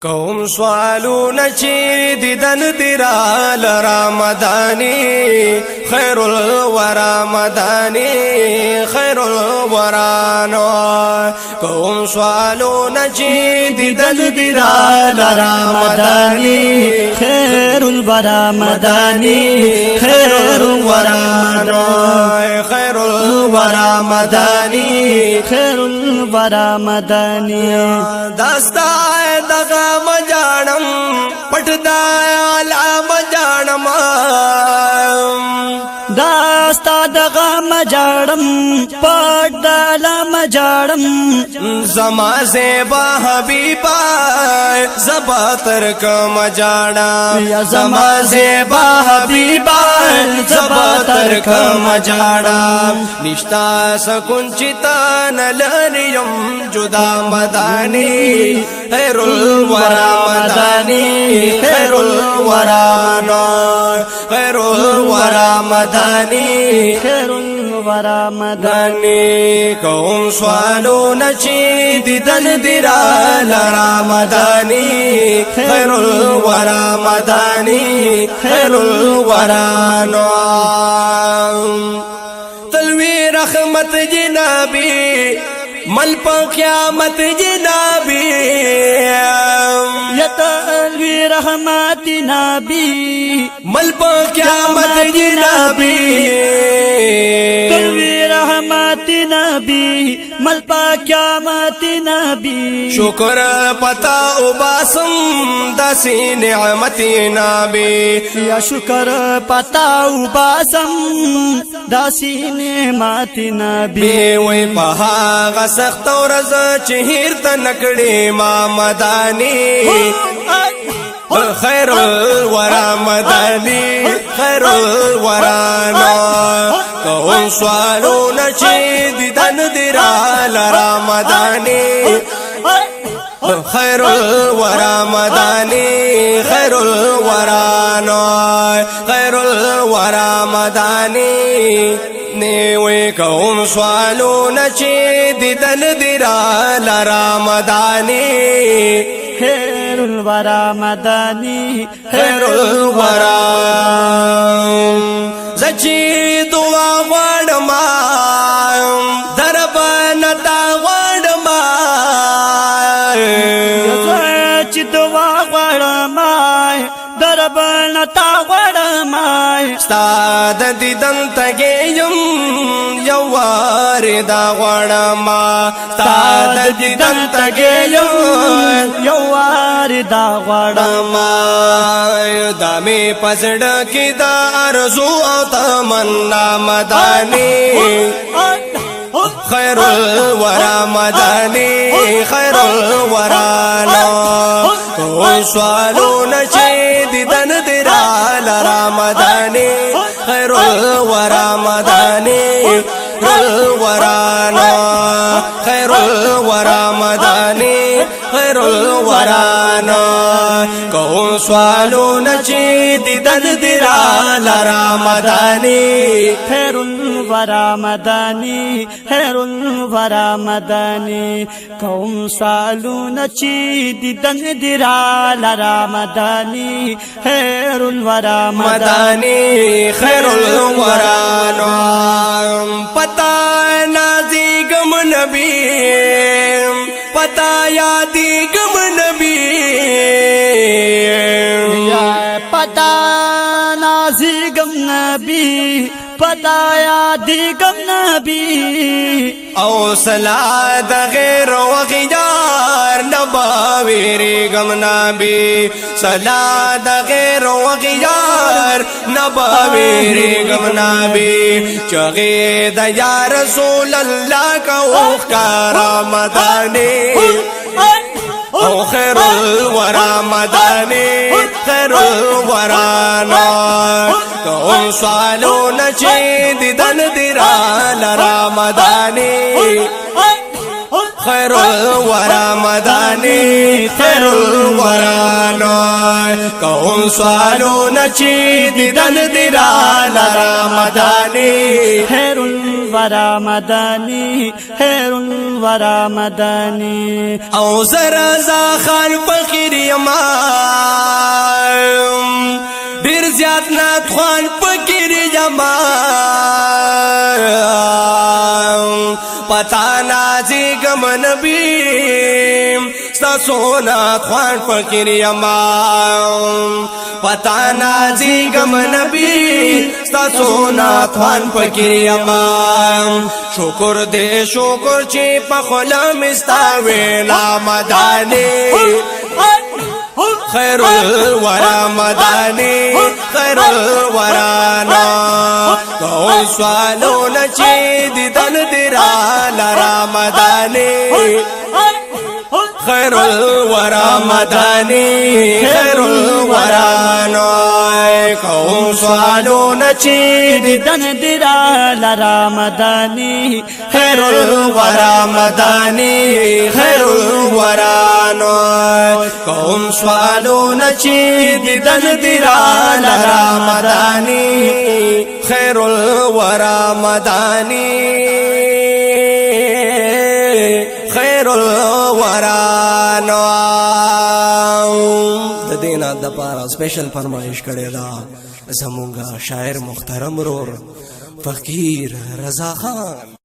قوم سوالونه چې دیدن دیرا لرمضانی خیر الورا مدانی خیر الورانو قوم سوالونه چې دیدن دیرا لرمضانی خیر الورا مدانی خیر الورانو خیر الورا مدانی خیر الورا مدانی داستا دغه مجانم پټدا علام جانم داستا دغه مجاړم پټدا علام جاړم زما زیبا حبیبا زبا تر کم جاړم زما زیبا حبیبا زبا تر کم جاړم نشتا سکون چتان لریم جدا مدانی خیر الورا مدانی خیر الورا نور خیر الورا مدانی خیر الورا مدانی قوم سوالونه چې دیدن دیرا لرمضانی خیر الورا مدانی خیر الورا نور تلوی رحمت جنابی مل پا قیامت جنابی یتلوی رحمت نبی مل پا قیامت جنابی تلوی رحمت نبی مل پا قیامت نبی شکر پتا اباسم دسی نعمت نبی یا شکر پتاو باسم داسی نعمت نبی بی وی پها غسخت ورز چهیر تنکڑی ما مدانی خیر الورا مدانی خیر الورا نور قوم سوالونه چې دیدن دیرا لرمضانی خیر الورا مدانی خیر الورا نور خیر الورا مدانی نیوی قوم سوالونه چې دیدن دیرا لرمضانی خیر الورا مدانی خیر الورا زچی دعا غواړم درب نتا غواړم چې دعا غواړم دربن تا غواړم ستاد دیدن تګیم یو وار دا غواړم ستاد دیدن تګیم یو وار دا غواړم دامي پسړه کې دا ارزو او تمنا مدانی خیر الورا مدانی خیر الورا نور سوالونه چې دیدن دیرا لرمضانی خیر الورا مدانی خیر الورا نور خیر الورا مدانی خیر الورا نور قوم سوالونه چې دیدن دیرا لرمضانی خیر الورا مدانی خیر الورا مدانی قوم سالون چې دیدن دیرا لرمضانی خیر الورا مدانی خیر الورا نور پتا نازی گم نبی پتا یادی گم نبی پتا نازیگم نبی پتا یادیگم نبی او صلاة دا غیر وغیار نبا ویریگم نبی صلاة دا غیر وغیار نبا ویریگم نبی چغی دا یا رسول اللہ کا اخکارا مدانی او خیر الورا مدانی خیر الورا نور قوم سوالونه چې دیدن دیرا لرمضانی خیر الورا مدانی خیر الورا نور قوم سوالونه چې دیدن دیرا لرمضانی خیر الورا مدانی خیر الورا مدانی او زرزا خان فقیر یم خوان فکر یما پتا نازی گم نبی ستا سونا خوان فکر یما پتا نازی گم نبی ستا سونا خوان فکر یما شکر دے شکر چی پخلم استاوینا مدانی خیر الورا مدانی خیر الورا نا کون سوالو نچی دیدن دیرا لرا مدانی خیر الورا مدانی خیر الورا نا کون سوالو نچی دیدن دیرا لرا مدانی خیر الورا مدانی خیر الورا نا کون سوالو نچی دیدن دیرا لرا مدانی خیر الورا مدانی خیر الورا نا د دینا د پارا سپیشل فرمایش کړی دا زمونږ شاعر محترم رور فقیر رضا خان.